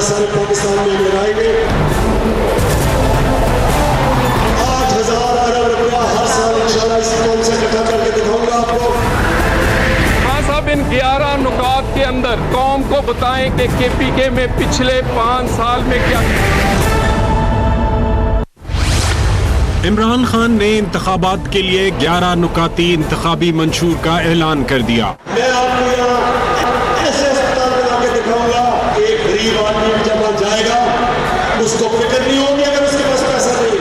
सारे पाकिस्तान में लगाएंगे। 8,000 अरब रुपया हर साल इंशाल्लाह इस अकाउंट से इकट्ठा करके दिखाऊंगा आपको। साहब इन 11 नुकात के अंदर कौम को बताएं कि KPK में पिछले 5 साल में क्या। इमरान खान ने इंतखाबात के लिए 11 नुकाती इंतखाबी मंशूर का ऐलान कर दिया। मैं आपको यहाँ ऐसे अस्पताल बना के दिखाऊंगा कि एक गरीब आदमी जब वहाँ जाएगा उसको फिक्र नहीं होगी अगर उसके पास पैसा नहीं है।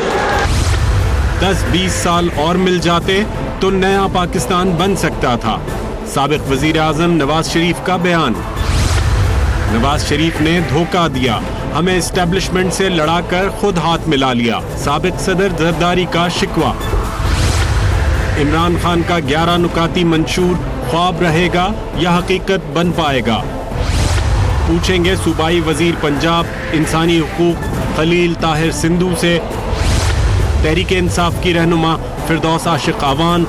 10-20 साल और मिल जाते तो नया पाकिस्तान बन सकता था। साबिक वजीर आजम नवाज शरीफ का बयान। नवाज शरीफ ने धोखा दिया, हमें एस्टेब्लिशमेंट से लड़ाकर खुद हाथ मिला लिया। साबिक सदर जरदारी का शिकवा। इमरान खान का 11 नुकाती मंशूर ख्वाब रहेगा या हकीकत बन पाएगा? पूछेंगे सूबाई वजीर पंजाब इंसानी हुकूक खलील ताहिर सिंधु से, तहरीक इंसाफ की रहनुमा फिरदौस आशिक आवान,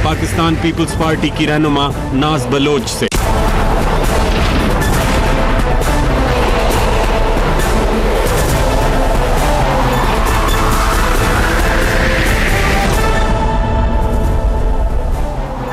पाकिस्तान पीपल्स पार्टी की रहनुमा नाज बलोच से।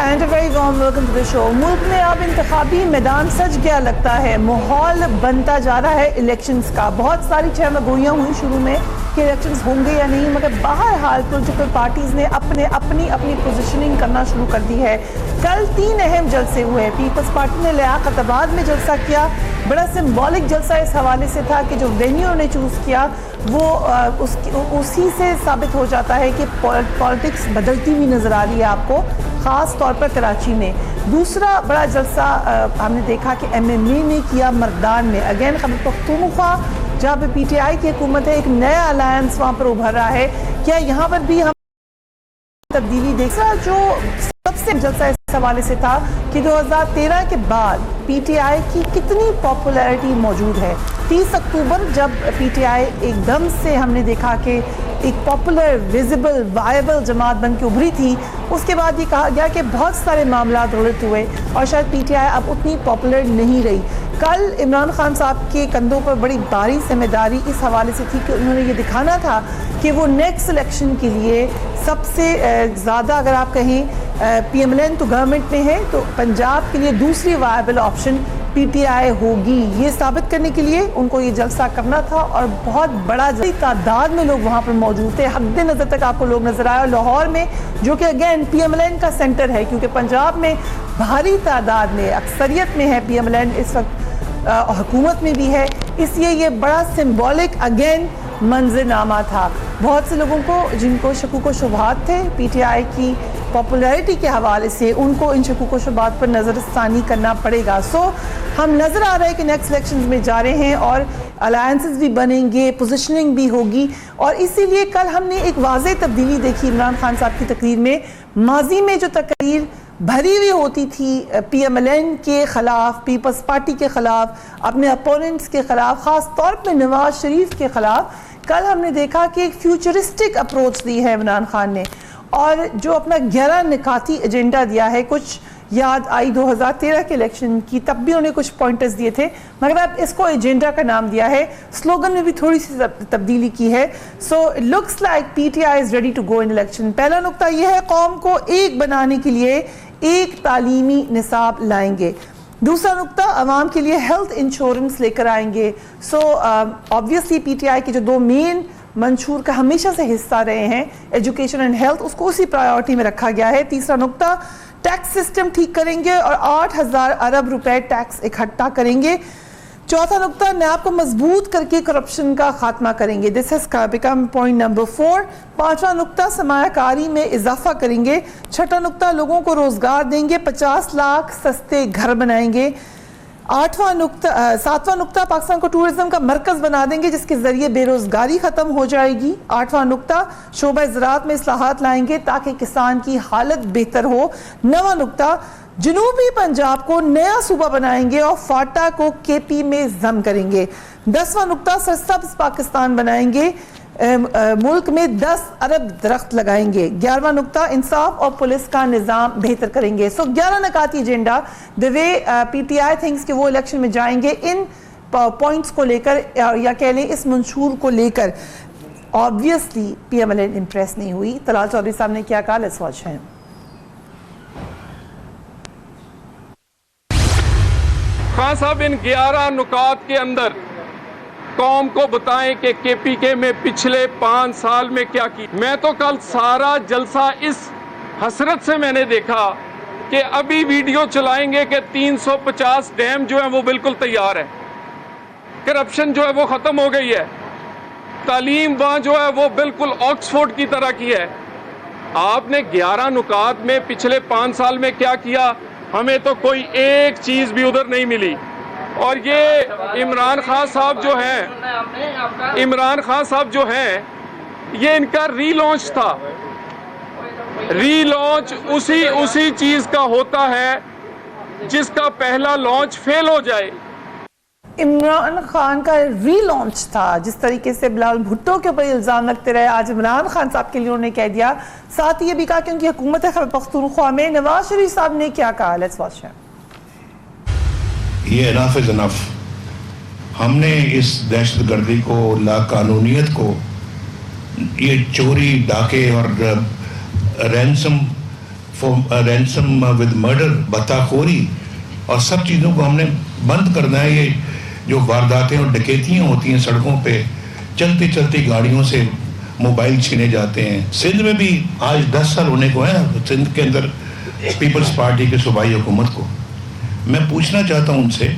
And very warm welcome to the show. मुल्क में अब इंतखाबी मैदान सज गया लगता है, माहौल बनता जा रहा है इलेक्शंस का। बहुत सारी छहमगोइयाँ हुई शुरू में कि इलेक्शंस होंगे या नहीं, मगर बहरहाल पॉलिटिकल पार्टीज ने अपनी पोजीशनिंग करना शुरू कर दी है। कल 3 अहम जलसे हुए। पीपल्स पार्टी ने लियाकताबाद में जलसा किया, बड़ा सिंबॉलिक जलसा इस हवाले से था कि जो वेन्यू ने चूज़ किया वो उसी से साबित हो जाता है कि पॉलिटिक्स बदलती हुई नज़र आ रही है आपको, ख़ास तौर पर कराची में। दूसरा बड़ा जलसा हमने देखा कि MMA ने किया मर्दान में, अगेन खैबर पख्तूनख्वा जहाँ पे PTI की हुकूमत है, एक नया अलायंस वहाँ पर उभर रहा है। क्या यहाँ पर भी हम तब्दीली देख रहा? जो सबसे जलसा इस हवाले से था कि 2013 के बाद PTI की कितनी पॉपुलैरिटी मौजूद है। 30 अक्टूबर जब PTI एकदम से हमने देखा कि एक पॉपुलर विजिबल वायबल जमात बन के उभरी थी, उसके बाद ये कहा गया कि बहुत सारे मामला गलत हुए और शायद PTI अब उतनी पॉपुलर नहीं रही। कल इमरान खान साहब के कंधों पर बड़ी भारी जिम्मेदारी इस हवाले से थी कि उन्होंने ये दिखाना था कि वो नेक्स्ट इलेक्शन के लिए सबसे ज़्यादा, अगर आप कहें PMLN तो गवर्नमेंट में है, तो पंजाब के लिए दूसरी वायबल ऑप्शन PTI होगी। ये साबित करने के लिए उनको ये जलसा करना था और बहुत बड़ा तादाद में लोग वहाँ पर मौजूद थे। हद नज़र तक आपको लोग नजर आए। लाहौर में, जो कि अगेन PMLN का सेंटर है, क्योंकि पंजाब में भारी तादाद में अक्सरियत में है PMLN इस वक्त, हुकूमत में भी है, इसलिए ये बड़ा सिंबॉलिक अगेन मंजरनामा था। बहुत से लोगों को जिनको शकूक व शुबहात थे PTI की पॉपुलैरिटी के हवाले से, उनको इन शकूक व शुबहात पर नज़रसानी करना पड़ेगा। सो हम नज़र आ रहा है कि नेक्स्ट इलेक्शंस में जा रहे हैं और अलायंसेस भी बनेंगे, पोजीशनिंग भी होगी, और इसीलिए कल हमने एक वाज़ेह तब्दीली देखी इमरान खान साहब की तकरीर में। माजी में जो तकरीर भरी हुई होती थी PMLN के ख़िलाफ़, पीपल्स पार्टी के ख़िलाफ़, अपने अपोनेंट्स के ख़िलाफ़, ख़ास तौर पर नवाज शरीफ के ख़िलाफ़, कल हमने देखा कि एक फ्यूचरिस्टिक अप्रोच दी है इमरान खान ने और जो अपना 11 निकाती एजेंडा दिया है। कुछ याद आई 2013 के इलेक्शन की, तब भी उन्होंने कुछ पॉइंटर्स दिए थे, मगर अब इसको एजेंडा का नाम दिया है। स्लोगन में भी थोड़ी सी तब्दीली की है। So it looks like PTI is ready to go in election. पहला नुकता यह है, कौम को एक बनाने के लिए एक तालीमी निसाब लाएंगे। दूसरा नुकता, अवाम के लिए हेल्थ इंश्योरेंस लेकर आएंगे। सो ऑब्वियसली PTI के जो 2 मेन मंशूर का हमेशा से हिस्सा रहे हैं, एजुकेशन एंड हेल्थ, उसको उसी प्रायोरिटी में रखा गया है। तीसरा नुकता, टैक्स सिस्टम ठीक करेंगे और 8,000 अरब रुपए टैक्स इकट्ठा करेंगे। चौथा नुकता, नैब को मजबूत करके करप्शन का खात्मा करेंगे। This has become point number 4। पांचवा नुकता, सरमायाकारी में इजाफा करेंगे। छठा नुकता, लोगों को रोजगार देंगे, 50 लाख सस्ते घर बनाएंगे। सातवां नुकता, पाकिस्तान को टूरिज्म का मरकज बना देंगे जिसके जरिए बेरोजगारी खत्म हो जाएगी। 8वां नुकता, शोबा ज़राअत में इस्लाहात लाएंगे ताकि किसान की हालत बेहतर हो। 9वां नुकता, जनूबी पंजाब को नया सूबा बनाएंगे और फाटा को KP में जम करेंगे। 10वां नुकता, सरसब्ज पाकिस्तान बनाएंगे, मुल्क में 10 अरब दरख्त लगाएंगे। 11वां नुकता, इंसाफ और पुलिस का निज़ाम बेहतर करेंगे। सो 11 नकाती agenda, the way PTI thinks कि वो इलेक्शन में जाएंगे, इन पॉइंट्स को लेकर या कह लें इस मंशूर को लेकर ऑब्वियसली PMLN इम्प्रेस नहीं हुई। तलाल चौधरी साहब ने क्या कहा, लेट्स वॉच है। खान साहब इन 11 नुकात के अंदर कौम को बताएं कि KPK में पिछले 5 साल में क्या की। मैं तो कल सारा जलसा इस हसरत से मैंने देखा कि अभी वीडियो चलाएंगे कि 350 डैम जो है वो बिल्कुल तैयार है, करप्शन जो है वो ख़त्म हो गई है, तालीम वहाँ जो है वो बिल्कुल ऑक्सफोर्ड की तरह की है। आपने 11 नुकात में पिछले 5 साल में क्या किया? हमें तो कोई एक चीज़ भी उधर नहीं मिली। और ये इमरान खान साहब जो हैं, ये इनका रीलॉन्च था। रीलॉन्च उसी चीज का होता है जिसका पहला लॉन्च फेल हो जाए। इमरान खान का रीलॉन्च था। जिस तरीके से बिलावल भुट्टो के ऊपर इल्जाम लगते रहे, आज इमरान खान साहब के लिए उन्होंने कह दिया। साथ ही ये भी कहा कि उनकी हुकूमत खैबर पख्तूनख्वा में नवाज शरीफ साहब ने क्या कहा, लेट्स वॉच। ये इनफ इज इनफ। हमने इस दहशतगर्दी को, लाकानूनियत को, ये चोरी, डाके और रैंसम विद मर्डर, बताखोरी और सब चीज़ों को हमने बंद करना है। ये जो वारदातें और डकैतियाँ होती हैं सड़कों पे, चलती चलती गाड़ियों से मोबाइल छीने जाते हैं। सिंध में भी आज 10 साल होने को है सिंध के अंदर पीपल्स पार्टी के सूबाई हुकूमत को। मैं पूछना चाहता हूँ उनसे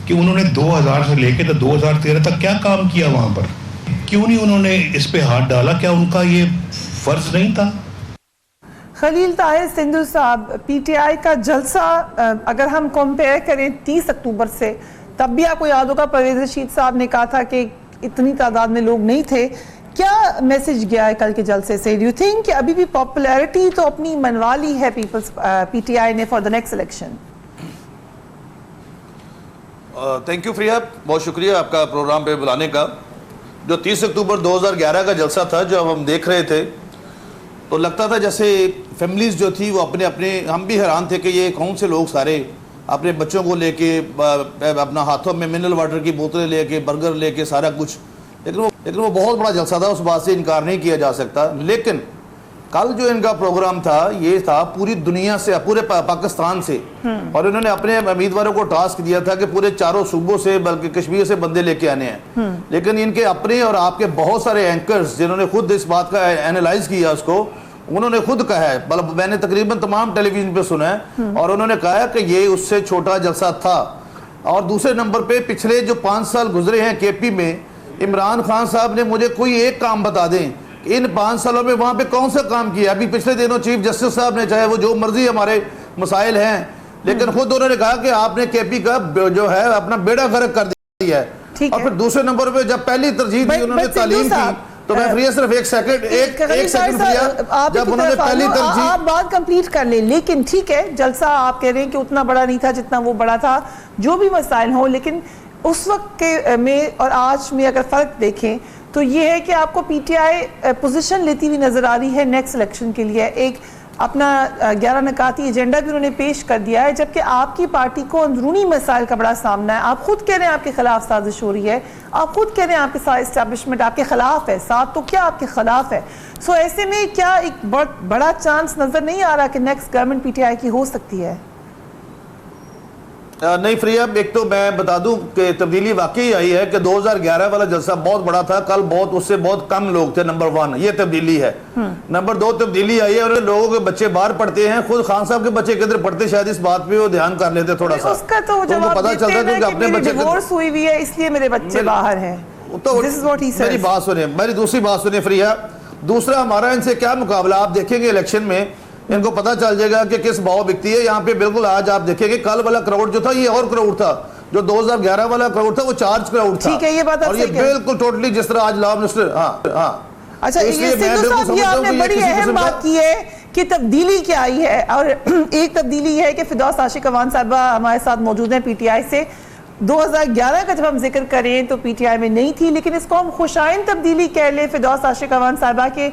कि उन्होंने 2000 से लेकर तो 2013 तक क्या काम किया वहाँ पर? क्यों नहीं उन्होंने इस पे हाथ डाला? क्या उनका ये फर्ज नहीं था? खलील ताहिर सिंधु साहब, PTI का जलसा अगर हम कंपेयर करें 30 अक्टूबर से, तब भी आपको याद होगा परवेज रशीद साहब ने कहा था कि इतनी तादाद में लोग नहीं थे। क्या मैसेज गया है कल के जलसे से? डू यू थिंक कि अभी भी पॉपुलैरिटी तो अपनी मनवा ली है PTI ने for the next election? Thank you Priya, बहुत शुक्रिया आपका प्रोग्राम पे बुलाने का। जो 30 अक्टूबर 2011 का जलसा था, जब हम देख रहे थे तो लगता था जैसे फैमिलीज़ जो थी वो अपने अपने, हम भी हैरान थे कि ये कौन से लोग सारे अपने बच्चों को लेके, अपना हाथों में मिनरल वाटर की बोतलें लेके, बर्गर लेके, सारा कुछ। लेकिन वो बहुत बड़ा जलसा था, उस बात से इनकार नहीं किया जा सकता। लेकिन कल जो इनका प्रोग्राम था, ये था पूरी दुनिया से, पूरे पाकिस्तान से, और इन्होंने अपने उम्मीदवारों को टास्क दिया था कि पूरे 4 सूबों से, बल्कि कश्मीर से बंदे लेके आने हैं। लेकिन इनके अपने और आपके बहुत सारे एंकर्स जिन्होंने खुद इस बात का एनालाइज किया, उसको उन्होंने खुद कहा है, मतलब मैंने तकरीबन तमाम टेलीविजन पे सुना है, और उन्होंने कहा कि ये उससे छोटा जलसा था। और दूसरे नंबर पे पिछले जो 5 साल गुजरे हैं KP में, इमरान खान साहब ने मुझे कोई एक काम बता दें, इन 5 सालों में वहाँ पे कौन सा काम किया। अभी पिछले दिनों चीफ जस्टिस साहब ने, चाहे वो जो मर्जी हमारे मसाइल हैं, लेकिन खुद उन्होंने कहा कि आपने KP का जो है अपना बेड़ा गर्क कर दिया है। और फिर दूसरे नंबर पे जब पहली तरजीह दी उन्होंने तालीम की, तो मैं फ्री सिर्फ एक सेकंड जब उन्होंने पहली तरजीह, आप बात कंप्लीट कर लें। लेकिन ठीक है, जलसा आप कह रहे हैं कि उतना बड़ा नहीं था जितना वो बड़ा था, जो भी मसाइल हो, लेकिन उस वक्त के में और आज में अगर फ़र्क देखें तो ये है कि आपको PTI पोजीशन लेती हुई नज़र आ रही है नेक्स्ट इलेक्शन के लिए। एक अपना 11 नकाती एजेंडा भी उन्होंने पेश कर दिया है, जबकि आपकी पार्टी को अंदरूनी मसाइल का बड़ा सामना है। आप खुद कह रहे हैं आपके खिलाफ साजिश हो रही है, आप खुद कह रहे हैं आपके साथ इस्टेब्लिशमेंट आपके खिलाफ है, साथ तो क्या आपके खिलाफ है। सो ऐसे में क्या एक बड़ा चांस नज़र नहीं आ रहा कि नेक्स्ट गवर्नमेंट PTI की हो सकती है? नहीं फ्रिया, एक तो मैं बता दूं कि तब्दीली वाकई आई है कि 2011 वाला जलसा बहुत बड़ा था, कल बहुत उससे बहुत कम लोग थे। नंबर 1 ये तब्दीली है। नंबर 2 तब्दीली आई है और लोगों के बच्चे बाहर पढ़ते हैं, खुद खान साहब के बच्चे किधर पढ़ते, शायद इस बात पे वो ध्यान कर लेते थोड़ा सा। उसका तो जवाब पता चलता है क्योंकि अपने बच्चे डिवोर्स हुई हुई है इसलिए मेरे बच्चे बाहर हैं। तो मेरी बात सुनिए, मेरी दूसरी बात सुनिए फ्रिया। दूसरा, हमारा इनसे क्या मुकाबला, आप देखेंगे इलेक्शन में इनको पता चल जाएगा कि किस भाव बिकती है। यहाँ पे बिल्कुल आज आप देखेंगे कल वाला क्राउड जो था, ये और क्राउड था। जो 2011 वाला क्राउड था वो चार्ज क्राउड था। ठीक है, ये बात और ये बिल्कुल टोटली जिस तरह आज लॉ मिनिस्टर। अच्छा, ये सिंधु साहब ये आपने बड़ी अहम बात की है कि तब्दीली क्या आई है, और एक तब्दीली है कि फिरदौस आशिक अवान साहबा हमारे साथ मौजूद हैं PTI से। 2011 का जब हम जिक्र करें तो PTI में नहीं थी, लेकिन इसको हम खुशाइन तब्दीली कह लें फिरदौस आशिक अवान साहबा के।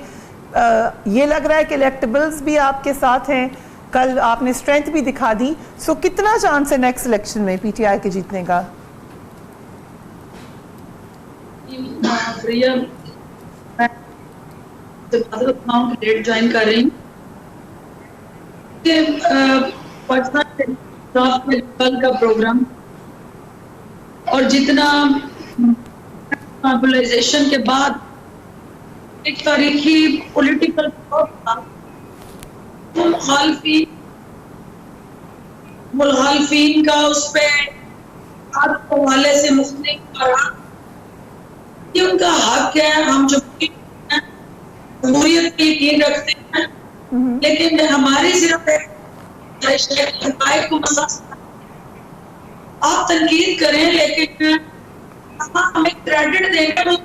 ये लग रहा है कि इलेक्टेबल्स भी आपके साथ हैं, कल आपने स्ट्रेंथ भी दिखा दी। सो कितना चांस है नेक्स्ट इलेक्शन में PTI के जीतने का? शुक्रिया। मैं डेट ज्वाइन कर रही हूँ। कल का प्रोग्राम और जितना मोबिलाइजेशन के बाद एक तारीखी पॉलिटिकल मुखालफीन का उस पे हवाले से मुख्तलिफ ये उनका हक है। हम जमहूरियत की यकीन रखते हैं, लेकिन हमारी सिर्फ को आप तनकीद करें, लेकिन हमें क्रेडिट देंगे तो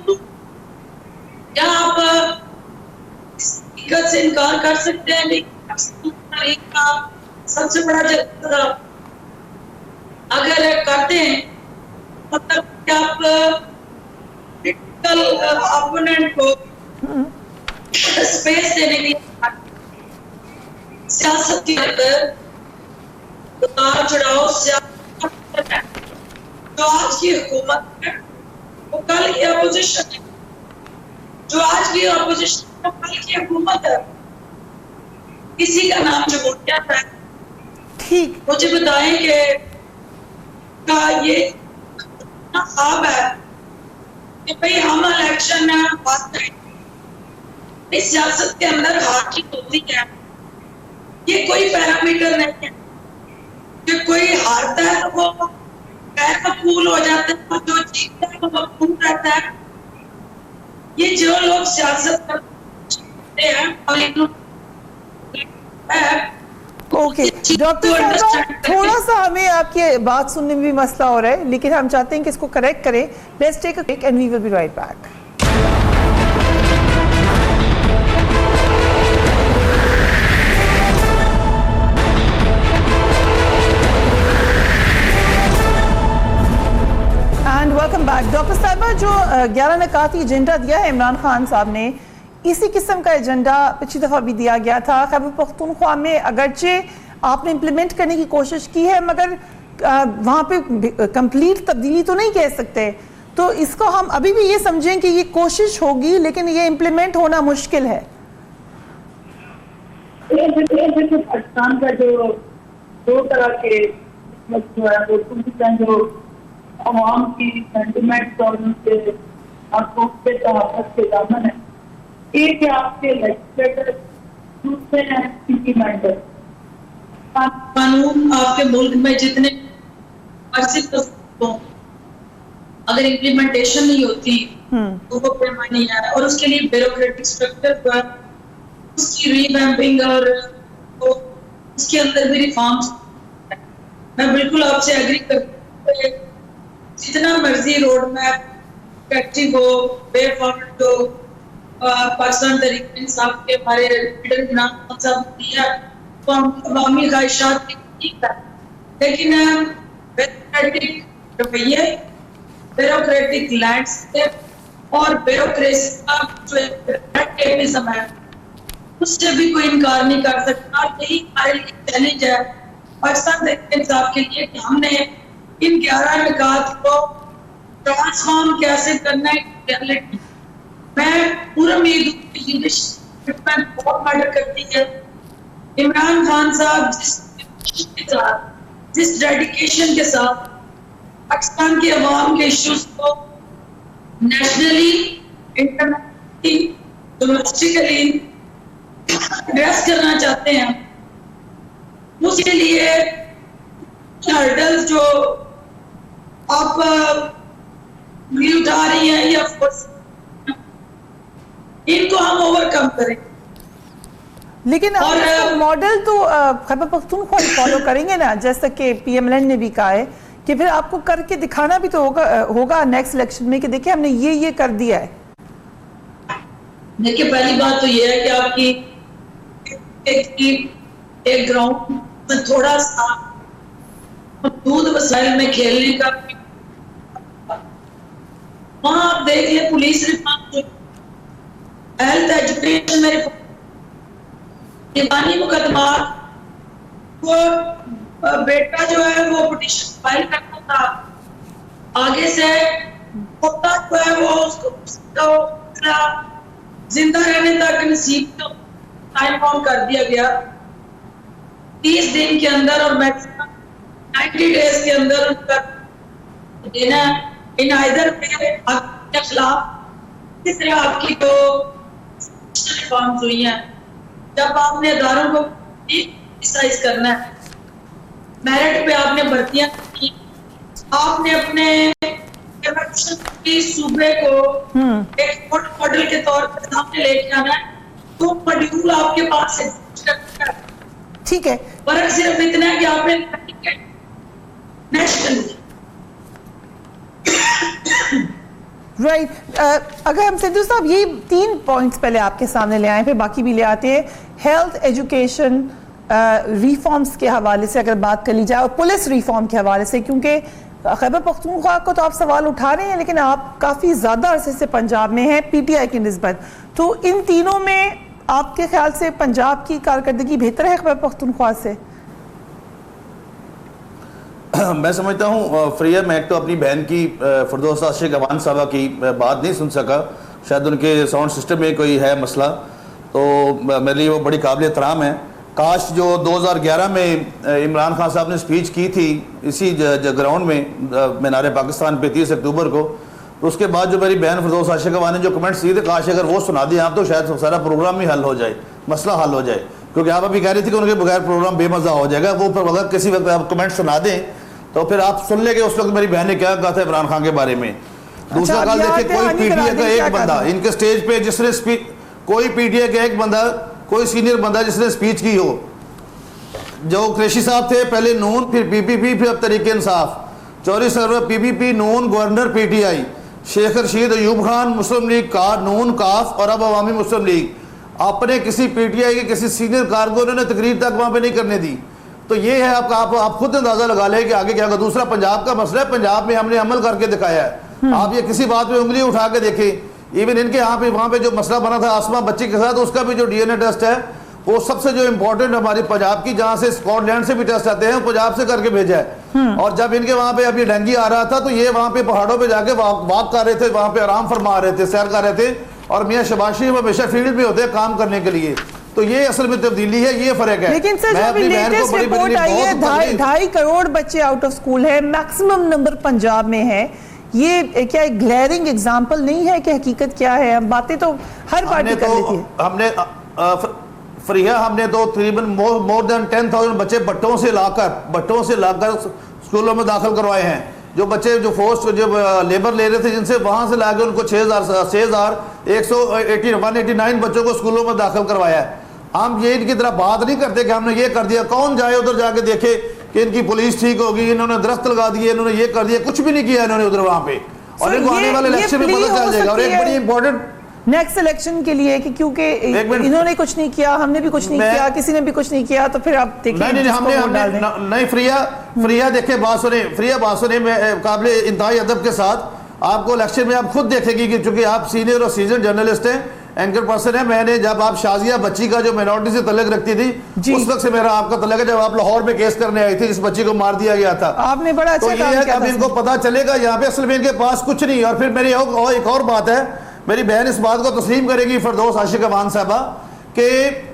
क्या आप हकीकत से इनकार कर सकते हैं? नहीं का सबसे बड़ा जज्बा अगर करते हैं मतलब कि आप पॉलिटिकल ओपोनेंट को स्पेस देने के लिए सियासत के अंदर उतार चढ़ाव जो आज की हुकूमत है वो कल की अपोजिशन है, जो आज की अपोजिशन वो कल की हुकूमत है। किसी का नाम जमहूरियत है। ठीक, मुझे बताएं कि का ये ख्वाब है कि भाई हम इलेक्शन बात करें, इस सियासत के अंदर हार जीत होती है। ये कोई पैरामीटर नहीं है कि कोई हारता है तो वो गैर मकबूल हो जाता है, जो जीतता है वो मकबूल रहता है। ये जो लोग सियासत करते हैं ओके डॉक्टर साहब, थोड़ा सा हमें आपकी बात सुनने में भी मसला हो रहा है, लेकिन हम चाहते हैं कि इसको करेक्ट करें। Let's take a break and we will be right back. And welcome back. Doctor साहबा, जो 11 नकाती एजेंडा दिया है इमरान खान साहब ने, इसी किस्म का एजेंडा पिछली दफ़ा भी दिया गया था खैबर पख्तूनख्वा में। अगरचे आपने इम्प्लीमेंट करने की कोशिश की है, मगर वहाँ पे कंप्लीट तब्दीली तो नहीं कह सकते। तो इसको हम अभी भी ये समझें कि ये कोशिश होगी, लेकिन ये इम्प्लीमेंट होना मुश्किल है। पाकिस्तान का जो दो तरह के जो है वो जो अवाम की सेंटिमेंट और उनके आंखों के तहफ़्फ़ुज़ के दामन है। एक है आपके लेजिस्लेटर, दूसरे हैं इम्प्लीमेंटर। कानून आपके मुल्क में जितने अगर इम्प्लीमेंटेशन नहीं होती तो वो पैमानी है, और उसके लिए ब्यूरोक्रेटिक स्ट्रक्चर पर उसकी रीवैम्पिंग और उसके अंदर भी रिफॉर्म्स। मैं बिल्कुल आपसे एग्री करती हूं, जितना मर्जी रोड मैप एक्टिव हो, वे फॉरवर्ड हो, पाकिस्तान तहरीक इंसाफ के हमारे लीडर इमरान साहब दिया तो हम अवामी ख्वाहिशात ठीक है, लेकिन ब्यूरोक्रेटिक रवैये, ब्यूरोक्रेटिक लैंडस्केप और ब्यूरोक्रेसी का जो टेक्निज्म है उससे भी कोई इनकार नहीं कर सकता। यही हमारे लिए चैलेंज है पाकिस्तान तहरीक इंसाफ के लिए कि हमने इन 11 निकात को ट्रांसफॉर्म कैसे करना है रियलिटी। मैं पूरा उम्मीद बहुत मदद करती है। इमरान खान साहब जिस डेडिकेशन के साथ पाकिस्तान के अवाम के इश्यूज को नेशनली, इंटरनेशनली, डोमेस्टिकली एड्रेस करना चाहते हैं, उसके लिए हर्डल्स जो आप उठा रही हैं या फोर्स, इनको हम ओवरकम करें। लेकिन मॉडल तो खैबर पख्तूनख्वा फॉलो करेंगे ना, जैसा कि पीएमएल ने भी कहा है कि फिर आपको करके दिखाना भी तो होगा नेक्स्ट इलेक्शन में कि देखिए हमने ये कर दिया है। देखिए, पहली बात तो ये है कि आपकी एक ग्राउंड में थोड़ा सा महदूद वसाइल में खेलने का, वहां आप देख ले पुलिस रिफॉर्म, हेल्थ, एजुकेशन में दीवानी मुकदमात, वो बेटा जो है वो पिटीशन फाइल करता था, आगे से होता जो है वो उसको जिंदा रहने तक नसीब को टाइम बाउंड कर दिया गया 30 दिन के अंदर और मैक्सिमम 90 डेज के अंदर उनका देना इन आइदर के खिलाफ इस तरह आपकी जो रिफॉर्म्स हुई हैं जब आपने अदारों को एक्सरसाइज करना है मेरिट पे आपने भर्तियां की आपने अपने सूबे को एक मॉडल के तौर पर सामने लेके आना है तो मॉड्यूल आपके पास है ठीक है फर्क सिर्फ इतना है कि आपने नेशनल राइट अगर हम सिद्धू साहब ये 3 पॉइंट्स पहले आपके सामने ले आए फिर बाकी भी ले आते हैं हेल्थ एजुकेशन रिफॉर्म्स के हवाले से अगर बात कर ली जाए और पुलिस रिफॉर्म के हवाले से क्योंकि खैबर पख्तूनख्वा को तो आप सवाल उठा रहे हैं लेकिन आप काफ़ी ज़्यादा अरसे से पंजाब में हैं पीटीआई की निस्बत तो इन तीनों में आपके ख्याल से पंजाब की कारकर्दगी बेहतर है खैबर पख्तूनख्वा से? मैं समझता हूँ फ्रिया मैं एक तो अपनी बहन की फरदौस आशिक अवान साहबा की बात नहीं सुन सका शायद उनके साउंड सिस्टम में कोई है मसला तो मेरे लिए वो बड़ी काबिल एहतराम है काश जो 2011 में इमरान खान साहब ने स्पीच की थी इसी ग्राउंड में मीनार पाकिस्तान पे 30 अक्टूबर को तो उसके बाद जो मेरी बहन फरदौस आशिक अवान ने जो कमेंट्स दिए थे काश अगर वो सुना दिए आप तो शायद सारा प्रोग्राम ही हल हो जाए मसला हल हो जाए क्योंकि आप अभी कह रही थी कि उनके बगैर प्रोग्राम बेमजा हो जाएगा वो अगर किसी वक्त आप कमेंट सुना दें तो फिर आप सुन लेंगे उस वक्त मेरी बहन ने क्या कहा था इमरान खान के बारे में दूसरा काल देखिए कोई पीटीआई का एक बंदा इनके स्टेज पे जिसने स्पीच कोई पीटीआई का एक बंदा कोई सीनियर बंदा जिसने स्पीच की हो जो कुरैशी साहब थे पहले नून फिर पीपीपी फिर अब तरीके इंसाफ चौधरी सरवर पीपीपी नून गवर्नर पीटीआई शेख रशीद अयूब खान मुस्लिम लीग का नून काफ और अब अवामी मुस्लिम लीग आपने किसी पीटीआई के किसी सीनियर कारकुन ने तकरीर तक वहां पे नहीं करने दी तो ये है आप खुद अंदाजा लगा लें कि आगे क्या होगा दूसरा पंजाब का मसला है पंजाब में हमने अमल करके दिखाया है आप ये किसी बात पे उंगली उठा के देखें इवन इनके यहाँ पे वहां पे जो मसला बना था आसमा बच्ची के साथ उसका भी जो डीएनए टेस्ट है वो सबसे जो इम्पोर्टेंट हमारी पंजाब की जहाँ से स्कॉटलैंड से भी टेस्ट आते हैं पंजाब से करके भेजा है और जब इनके वहां पे अभी डेंगू आ रहा था तो ये वहां पे पहाड़ों पे जाके वॉक कर रहे थे वहां पे आराम फरमा रहे थे सैर कर रहे थे और मियाँ शबाज शरीफ हमेशा फील्ड में होते हैं काम करने के लिए तो ये असल में तब्दीली है ये फर्क है लेकिन सर मैं अपनी बहन को बड़ी रिपोर्ट आई है 2.5 करोड़ बच्चे आउट ऑफ स्कूल है मैक्सिमम नंबर पंजाब में है ये क्या एक ग्लेयरिंग एग्जांपल नहीं है कि हकीकत क्या है हम बातें तो हर पार्टी कर लेती है हमने फ्रिया हमने तो तकरीबन मोर देन 10,000 बच्चे भट्टों से लाकर स्कूलों में दाखिल करवाए हैं जो बच्चे जो फोर्स जो लेबर ले रहे थे जिनसे वहां से लाके उनको 6,189 बच्चों को स्कूलों में दाखिल करवाया है हम ये इनकी तरह बात नहीं करते कि हमने ये कर दिया कौन जाए उधर जाके देखे कि इनकी पुलिस ठीक होगी इन्होंने दरख्त लगा दिए इन्होंने ये कर दिया कुछ भी नहीं किया इन्होंने उधर वहां पे और इनको आने वाले इलेक्शन में पता चल जाएगा और एक बड़ी इंपॉर्टेंट नेक्स्ट इलेक्शन के लिए कि क्योंकि इन्होंने कुछ नहीं किया हमने भी कुछ नहीं किया किसी ने भी कुछ नहीं किया तो फिर आप देखिए नहीं फ्रिया देखे बात सुने काबिल इंतहाई अदब के साथ आपको इलेक्शन में आप खुद देखेगी कि चूंकि आप सीनियर और सीजन जर्नलिस्ट हैं एंकर पर्सन है मैंने जब आप शाजिया बच्ची का जो माइनॉरिटी से तल्लुक रखती थी उस वक्त से मेरा आपका तल्लुक है जब आप लाहौर में केस करने आई थी जिस बच्ची को मार दिया गया था आपने बड़ा अच्छा तो ये है कि अब इनको पता चलेगा यहाँ पे असल में इनके पास कुछ नहीं और फिर मेरी एक और बात है मेरी बहन इस बात को तस्लीम करेगी फरदौस आशिक अवान साहबा कि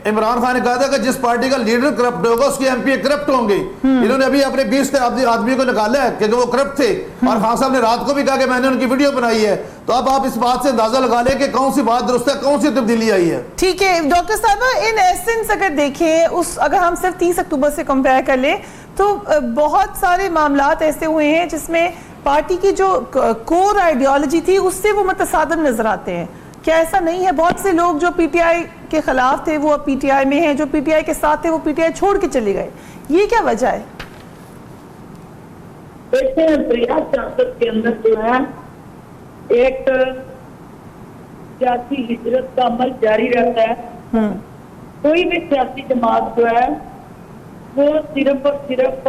इमरान खान ने कहा था कि जिस पार्टी का लीडर करप्ट होगा उसके एमपी करप्ट होंगे इन्होंने अभी अपने 20 आदमी को निकाला है क्योंकि वो करप्ट थे और खान साहब ने रात को भी कहा कि मैंने उनकी वीडियो बनाई है तो अब आप इस बात से अंदाजा लगा लें कि कौन सी बात दुरुस्त है कौन सी तब्दीली आई है ठीक है डॉक्टर साहब इन एसेंस अगर देखें अगर हम सिर्फ 30 अक्टूबर से कंपेयर कर लें तो बहुत सारे मामलात ऐसे हुए हैं जिसमें पार्टी की जो कोर आइडियोलॉजी थी उससे वो मुतसादिम नजर आते हैं क्या ऐसा नहीं है बहुत से लोग जो पीटीआई के खिलाफ थे वो अब पीटीआई में हैं जो पीटीआई के साथ थे वो पीटीआई छोड़ के चले गए ये क्या वजह है देखते हैं प्रिया सियासत के अंदर जो है एक सियासी हिजरत का अमल जारी रहता है कोई भी सियासी जमात जो है वो सिर्फ और सिर्फ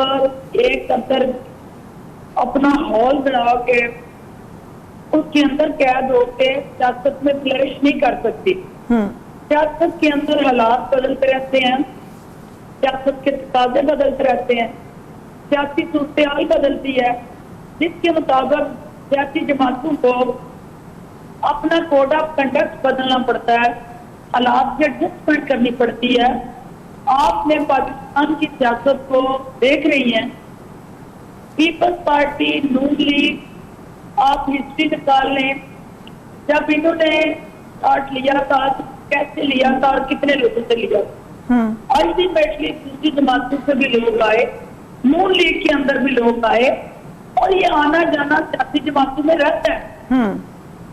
एक अंदर अपना हॉल बना के उसके अंदर कैद होके सियासत में फ्लरिश नहीं कर सकती सियासत के अंदर हालात बदलते रहते हैं सियासत के तकाजे बदलते रहते हैं सियासी सूरत हाल बदलती है जिसके मुताबिक सियासी जमातों को अपना कोड ऑफ कंडक्ट बदलना पड़ता है, हालात से एडजस्टमेंट करनी पड़ती है। आपने पाकिस्तान की सियासत को देख रही हैं, पीपल्स पार्टी, नून लीग, आप हिस्ट्री निकाल लें, जब इन्होंने स्टार्ट लिया था, कैसे लिया था और कितने लोगों से लिया था। अल्टीमेटली दूसरी जमातों से भी लोग आए, नून लीग के अंदर भी लोग आए, और ये आना जाना सियासी जमातों में रहता है।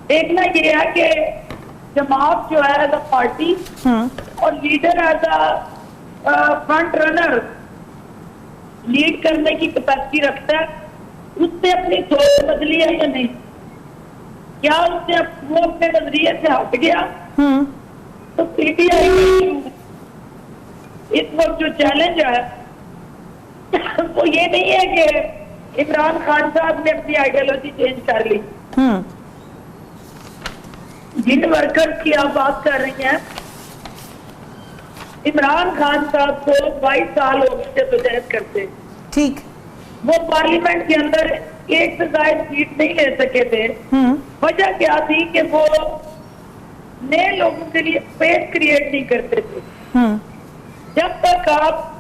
देखना ये है कि जमात जो है एज अ पार्टी और leader as a front runner lead करने की कैपेसिटी रखता है, उसने अपनी सोच बदली है या नहीं, क्या उसने वो अपने नजरिए से हट गया। तो पीटीआई इस वक्त जो चैलेंज है वो ये नहीं है कि इमरान खान साहब ने अपनी आइडियोलॉजी चेंज कर ली। जिन वर्कर्स की आप बात कर रही हैं, इमरान खान साहब को 22 साल हो गए बहस करते, ठीक, वो पार्लियामेंट के अंदर एक से ज्यादा सीट नहीं ले सके थे। वजह क्या थी कि वो नए लोगों के लिए स्पेस क्रिएट नहीं करते थे। जब तक आप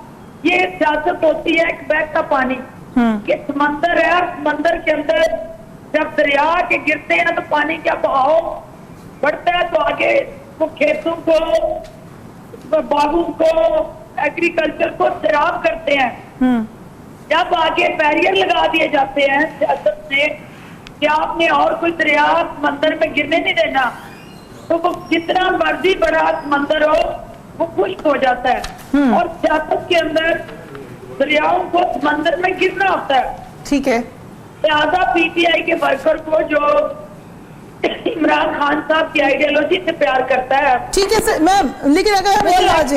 ये सियासत होती है एक बहता पानी, कि समंदर है, समंदर के अंदर जब दरिया के गिरते हैं तो पानी का बहाव बढ़ता है, तो आगे वो खेतों को, बागों को, एग्रीकल्चर को सैराब करते हैं। जब आगे बैरियर लगा दिए जाते हैं सियासत में कि आपने और कोई दरिया समंदर में गिरने नहीं देना, तो वो जितना मर्जी बड़ा समंदर हो वो खुश्क हो जाता है। और सियासत के अंदर दरियाओं को समंदर में गिरना होता है। ठीक है, लिहाजा पीटीआई के वर्कर को जो इमरान खान साहब की आइडियोलॉजी से प्यार करता है, ठीक है सर मैम, लेकिन अगर हमें आज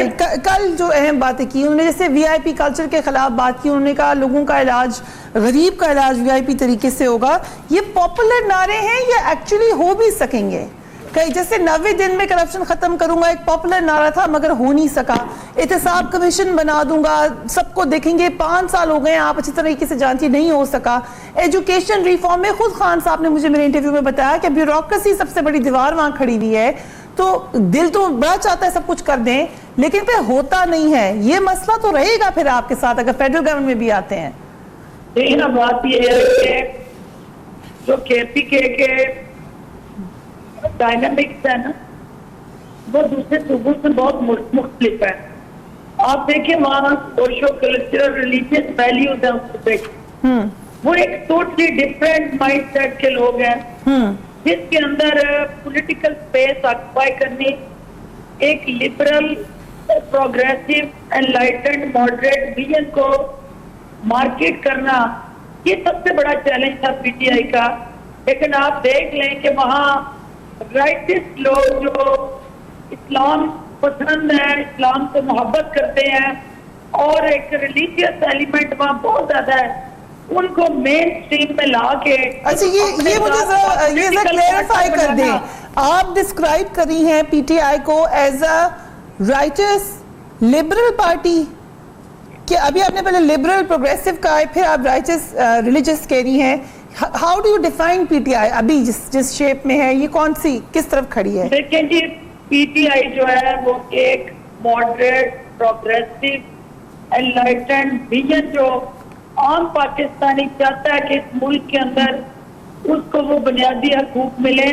कल जो अहम बातें की उन्होंने, जैसे वीआईपी कल्चर के खिलाफ बात की, उन्होंने कहा लोगों का इलाज, गरीब का इलाज वीआईपी तरीके से होगा। ये पॉपुलर नारे हैं या एक्चुअली हो भी सकेंगे? कहीं जैसे 90 दिन में करप्शन खत्म करूंगा एक पॉपुलर नारा था मगर हो नहीं सका, एहतसाब कमीशन बना दूंगा, सबको देखेंगे, 5 साल हो गए आप अच्छी तरीके से जानती, नहीं हो सका। एजुकेशन रिफॉर्म में खुद खान साहब ने मुझे मेरे इंटरव्यू में बताया कि ब्यूरोक्रेसी सबसे बड़ी दीवार वहां खड़ी हुई है, तो दिल तो बड़ा चाहता है सब कुछ कर दें लेकिन फिर होता नहीं है। ये मसला तो रहेगा फिर आपके साथ अगर फेडरल गवर्नमेंट में भी आते हैं। बात ये है जो केपीके के डायनामिक्स है ना, वो दूसरे सूबों से बहुत मुख्तलिफ है। आप देखिए वहाँ सोशो कल्चरल रिलीजियस वैल्यूज है उसको देखिए, वो एक टोटली डिफरेंट माइंडसेट के लोग हैं, जिसके अंदर पॉलिटिकल स्पेस ऑक्युपाई करनी, एक liberal, progressive, enlightened, moderate vision को मार्केट करना, ये सबसे बड़ा चैलेंज था पीटीआई का। लेकिन आप देख लें कि वहाँ राइटिस्ट लोग जो इस्लाम पसंद है, इस्लाम से मोहब्बत करते हैं और एक रिलीजियस एलिमेंट वहाँ बहुत ज्यादा है, उनको मेन स्ट्रीम में ला के। अच्छा ये मुझे ये क्लेरिफाई कर दें, आप डिस्क्राइब कर रही हैं पीटीआई को as a writers liberal party, कि अभी आपने पहले लिबरल प्रोग्रेसिव का है, फिर आप राइटर्स रिलीजियस कह रही हैं। How do you define PTI अभी जिस शेप में है, ये कौन सी किस तरफ खड़ी है? देखिए जी, पीटीआई जो है वो एक मॉडरेट, प्रोग्रेसिव, एनलाइटेंड विजन जो आम पाकिस्तानी चाहता है कि इस मुल्क के अंदर उसको वो बुनियादी हकूक मिले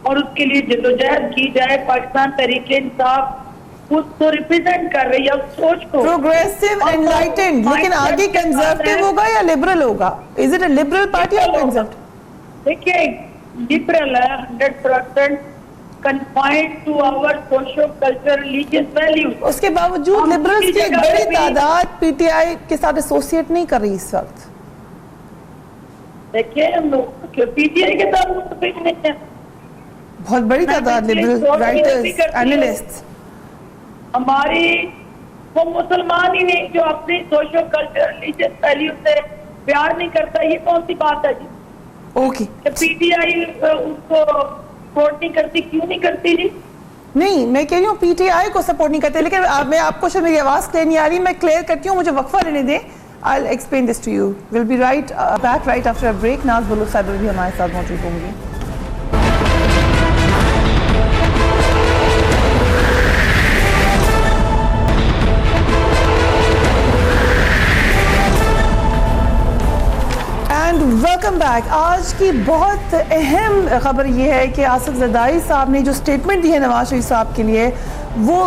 और उसके लिए जद्दोजहद की जाए। पाकिस्तान तहरीक इंसाफ उसको रिप्रेजेंट कर रही है, उस सोच को प्रोग्रेसिव एनलाइटेंड, लेकिन आगे कंजर्वेटिव होगा या लिबरल होगा? Is it a liberal party और कंजर्वेटिव? देखिए लिबरल है 100% confined to our socio cultural religious values. उसके बावजूद लिबरल्स की एक बड़ी तादाद पीटीआई के साथ एसोसिएट नहीं कर रही इस वक्त। देखिए पीटीआई के साथ बहुत बड़ी तादाद लिबरल राइटर्स, एनालिस्ट्स, हमारी वो मुसलमान ही नहीं जो अपनी सोशो कल्चरल रिलीजियस वैल्यू से प्यार नहीं करता, ये कौन सी बात है जी? ओके, पीटीआई उसको सपोर्ट नहीं करती, क्यों नहीं करती जी? नहीं, मैं कह रही हूँ पीटीआई को सपोर्ट नहीं करते, लेकिन मैं आपको शायद मेरी आवाज क्लियर नहीं आ रही, मैं क्लियर करती हूँ, मुझे वक्फा लेने दें। I'll explain this to you. We'll be back right after a break. नाज़ बुलुक साहिबा भी हमारे साथ मौजूद होंगी. Welcome back. आज की बहुत अहम खबर यह है कि आसिफ जरदारी साहब ने जो स्टेटमेंट दी है नवाज शरीफ साहब के लिए, वो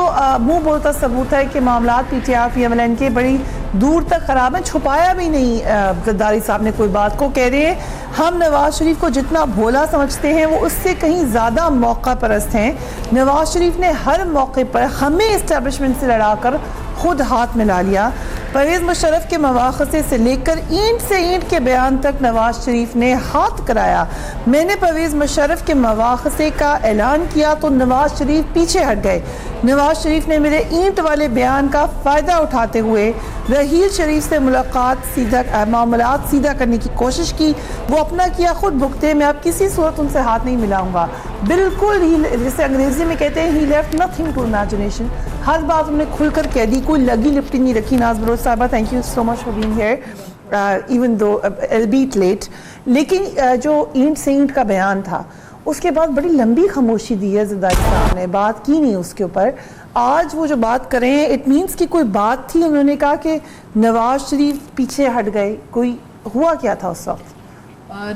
मुंह बोलता सबूत है कि मामला PTI PMLN के बड़ी दूर तक ख़राब है. छुपाया भी नहीं जरदारी साहब ने कोई बात को. कह रहे हैं हम नवाज शरीफ को जितना भोला समझते हैं वो उससे कहीं ज़्यादा मौका परस्त हैं. नवाज शरीफ ने हर मौके पर हमें इस्टेब्लिशमेंट से लड़ाकर खुद हाथ मिला लिया. परवेज़ मुशर्रफ के मवाख़से से लेकर ईंट से ईंट के बयान तक नवाज शरीफ ने हाथ कराया. मैंने परवेज़ मुशर्रफ के मवाख़से का ऐलान किया तो नवाज शरीफ पीछे हट गए. नवाज शरीफ ने मेरे ईंट वाले बयान का फ़ायदा उठाते हुए रहील शरीफ से मामलात सीधा करने की कोशिश की. वो अपना किया खुद भुगते. मैं अब किसी सूरत उनसे हाथ नहीं मिलाऊंगा. बिल्कुल ही जैसे अंग्रेजी में कहते हैं, ही लेफ्ट नथिंग टू इमेजिनेशन. हर बात उन्होंने खुलकर कह दी, कोई लगी लिपटी नहीं रखी. नाज़ बुलुक साहिबा, thank you so much for being here even though albeit late. लेकिन जो ईंट से ईंट का बयान था उसके बाद बड़ी लंबी खामोशी दी है जरदारी साहब ने, बात की नहीं उसके ऊपर. आज वो जो बात कर रहे हैं, इट मीन्स कि कोई बात थी. उन्होंने कहा कि नवाज शरीफ पीछे हट गए. कोई हुआ क्या था उस वक्त?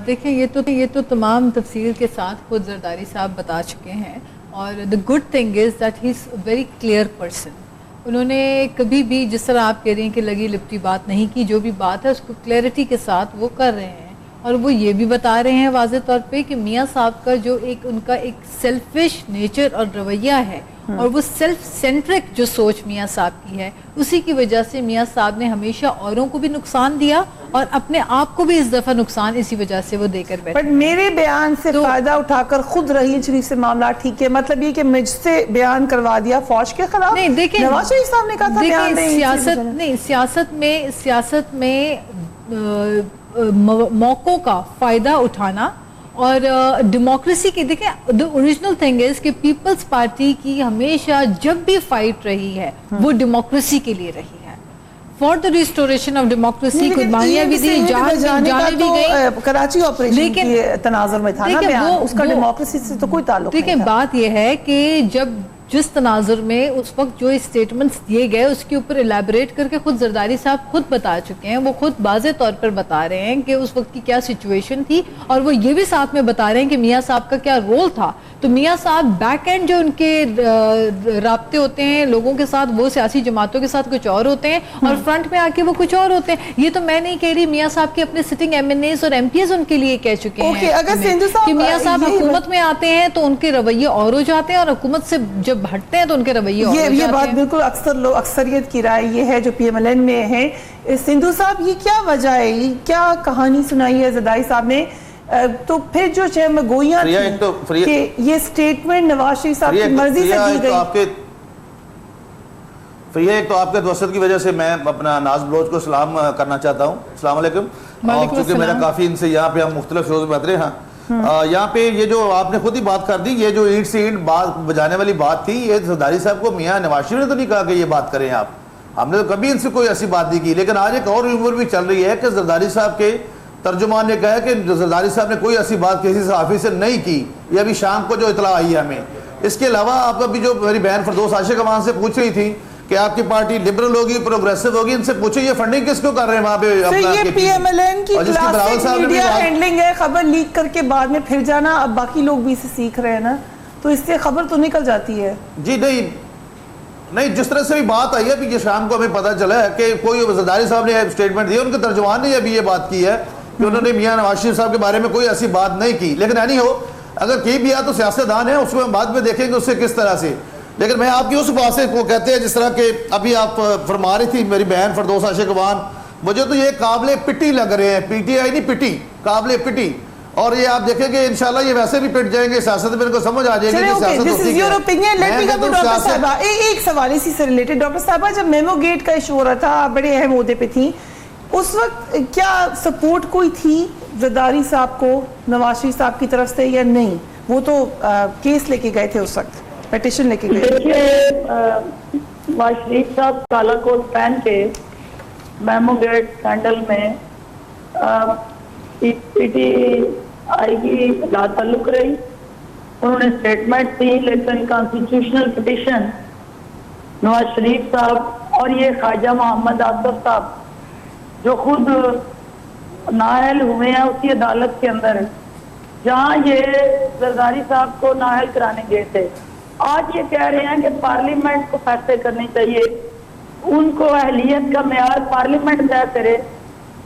देखिए, ये तो तमाम तफसील के साथ खुद जरदारी साहब बता चुके हैं. और the good thing is that he is a very clear person. उन्होंने कभी भी, जिस तरह आप कह रही हैं कि लगी लिपटी बात नहीं की, जो भी बात है उसको क्लैरिटी के साथ वो कर रहे हैं. और वो ये भी बता रहे हैं वाज़े तौर पे कि मियाँ साहब का जो उनका एक सेल्फिश नेचर और रवैया है और वो सेल्फ सेंट्रिक जो सोच मियाँ साहब की है, उसी की वजह से मियाँ साहब ने हमेशा औरों को भी नुकसान दिया और अपने आप को भी इस दफ़ा नुकसान इसी वजह से वो देकर बैठे. बट मेरे बयान से फायदा उठाकर खुद रहील शरीफ से मामला ठीक है, मतलब ये कि मुझसे बयान करवा दिया फौज के खिलाफ. नहीं, देखिए नवाज शरीफ साहब ने कहा था सियासत में मौकों का फ़ायदा उठाना और डेमोक्रेसी की. देखें, द ओरिजिनल थिंग इज़ कि पीपल्स पार्टी की हमेशा जब भी फाइट रही है वो डेमोक्रेसी के लिए रही है. For the restoration of democracy कुर्बानियां भी दी, जाने भी गई. कराची ऑपरेशन के तनाजुर में था ना बयान, उसका डेमोक्रेसी से तो कोई ताल्लुक नहीं था. देखिए, बात यह है कि जिस तनाजुर में उस वक्त जो स्टेटमेंट्स दिए गए उसके ऊपर इलेबरेट करके खुद जरदारी साहब खुद बता चुके हैं. वो खुद वाज़े तौर पर बता रहे हैं कि उस वक्त की क्या सिचुएशन थी और वो ये भी साथ में बता रहे हैं कि मियाँ साहब का क्या रोल था. तो मियाँ साहब बैक एंड जो उनके राब्ते होते हैं लोगों के साथ, वो सियासी जमातों के साथ कुछ और होते हैं और फ्रंट में आके वो कुछ और होते हैं. ये तो मैं नहीं कह रही, मियाँ साहब के अपने सिटिंग MNAs और MPs उनके लिए कह चुके हैं कि मियाँ साहब हुकूमत में आते हैं तो उनके रवैये और हो जाते हैं और हुकूमत से जब हटते हैं तो उनके रवैये और हो जाते हैं. ये बात बिल्कुल अक्सरियत की राय ये है जो PMLN में है. सिंधु साहब, ये क्या वजह है, क्या कहानी सुनाई है जरदारी साहब ने? तो फिर जो गोइयां थी कि ये स्टेटमेंट नवाज शरीफ साहब की मर्जी से दी गई. एक तो आपके तवस्सुत की वजह से मैं अपना नाज़ बलोच को सलाम करना चाहता हूँ. अस्सलाम वालेकुम. और चूँकि मेरा काफ़ी इनसे यहाँ पे हम मुख्तलिफ शोज़ में रहे हैं, यहाँ पे ये जो आपने खुद ही बात कर दी, ये जो ईंट से ईंट बात बजाने वाली बात थी, ये जरदारी साहब को मियाँ नवाज शरीफ ने तो नहीं कहा कि ये बात करें आप. हमने तो कभी इनसे कोई ऐसी बात नहीं की. लेकिन आज एक और र्यूमर भी चल रही है कि जरदारी साहब के तर्जुमान ने कहा कि जरदारी साहब ने कोई ऐसी बात किसी सहाफ़ी से नहीं की. ये अभी शाम को जो इतला आई है हमें. इसके अलावा आप अभी जो मेरी बहन फरदौस आशिक अमान से पूछ रही थी कि आपकी पार्टी लिबरल होगी, प्रोग्रेसिव होगी, इनसे पूछो ये फंडिंग किसको कर रहे हैं वहाँ पे? ये PMLN की क्लासिक मीडिया हैंडलिंग है, खबर लीक करके बाद में फिर जाना. अब बाकी लोग भी इसे सीख रहे हैं ना, तो इससे खबर तो निकल जाती है. जी नहीं, जिस तरह से भी बात आई है अभी ये शाम को हमें पता चला है कि कोई जरदारी साहब ने स्टेटमेंट दिया, उनके तर्जुमान ने अभी ये बात की है कि उन्होंने मियाँ नवाज शरीफ साहब के बारे में कोई ऐसी बात नहीं की. लेकिन नहीं हो, अगर की भी तो सियासतदान है, उसको हम बाद में देखेंगे उससे किस तरह से. लेकिन मैं आपकी उस बात से वो कहते हैं जिस तरह के अभी आप फरमा रही थी मेरी बहन फरदौस आशिक अमान, मुझे तो ये काबिल पिटी लग रहे हैं. PTI नहीं पिटी, काबिल पिटी. और ये आप देखेंगे इंशाल्लाह ये वैसे भी पिट जाएंगे. सियासत में इनको समझ आ जाएगी कि सियासत होती है. एक सवाल इसी से रिलेटेड. डॉक्टर साहबा, जब मेमो गेट का इशू हो रहा था, आप बड़े अहम ओहदे पे थी, उस वक्त क्या सपोर्ट कोई थी जरदारी साहब को नवाज शरीफ साहब की तरफ से या नहीं? वो तो केस लेके गए थे उस वक्त, पिटीशन लेके गए. देखिए, नवाज शरीफ साहब काला कोट पहन के मेमो गेट स्कैंडल में PTI की ताल्लुक रही, उन्होंने स्टेटमेंट दी, लेकिन कॉन्स्टिट्यूशनल पिटीशन नवाज शरीफ साहब और ये ख्वाजा मोहम्मद आसिफ साहब जो खुद नाअहल हुए हैं उसी अदालत के अंदर जहां ये जरदारी साहब को नाअहल कराने गए थे, आज ये कह रहे हैं कि पार्लियामेंट को फैसले करने चाहिए, उनको अहलियत का मेयार पार्लियामेंट तय करे।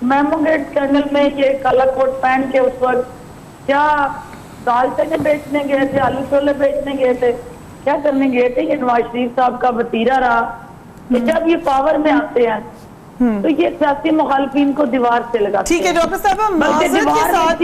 मेमो गेट स्कैंडल में ये काला कोट पहन के उस वक्त क्या दाल चने बेचने गए थे, आलू छोले बेचने गए थे, क्या करने गए थे? ये नवाज शरीफ साहब का वतीरा रहा कि जब ये पावर में आते हैं तो ये सियासी मुखालफिन को दीवार से लगा। ठीक है डॉक्टर साहब, हम माजरत के साथ